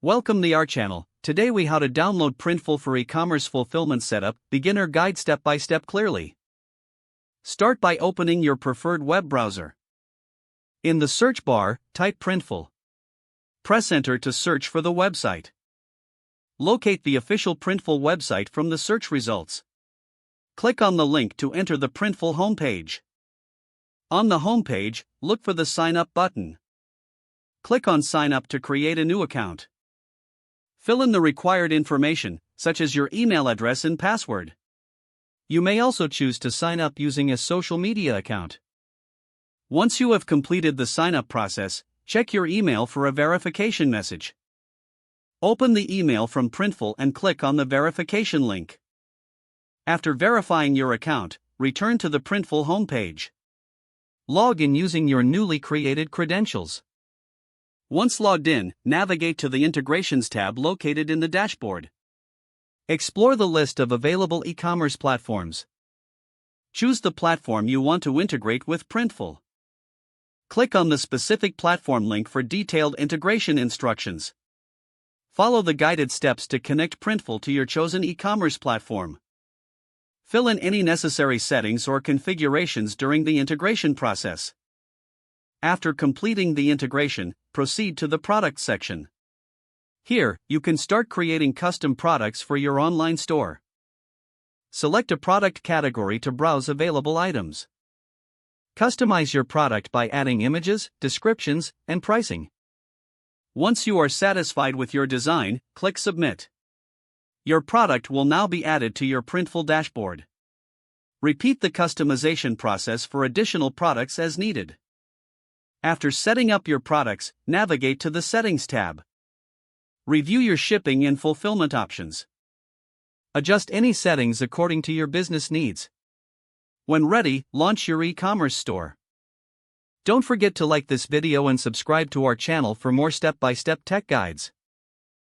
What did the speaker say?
Welcome to our channel. Today we how to download Printful for e-commerce fulfillment setup, beginner guide step by step clearly. Start by opening your preferred web browser. In the search bar, type Printful. Press enter to search for the website. Locate the official Printful website from the search results. Click on the link to enter the Printful homepage. On the homepage, look for the Sign Up button. Click on Sign Up to create a new account. Fill in the required information, such as your email address and password. You may also choose to sign up using a social media account. Once you have completed the sign-up process, check your email for a verification message. Open the email from Printful and click on the verification link. After verifying your account, return to the Printful homepage. Log in using your newly created credentials. Once logged in, navigate to the Integrations tab located in the dashboard. Explore the list of available e-commerce platforms. Choose the platform you want to integrate with Printful. Click on the specific platform link for detailed integration instructions. Follow the guided steps to connect Printful to your chosen e-commerce platform. Fill in any necessary settings or configurations during the integration process. After completing the integration, proceed to the product section. Here, you can start creating custom products for your online store. Select a product category to browse available items. Customize your product by adding images, descriptions, and pricing. Once you are satisfied with your design, click Submit. Your product will now be added to your Printful dashboard. Repeat the customization process for additional products as needed. After setting up your products, navigate to the Settings tab. Review your shipping and fulfillment options. Adjust any settings according to your business needs. When ready, launch your e-commerce store. Don't forget to like this video and subscribe to our channel for more step-by-step tech guides.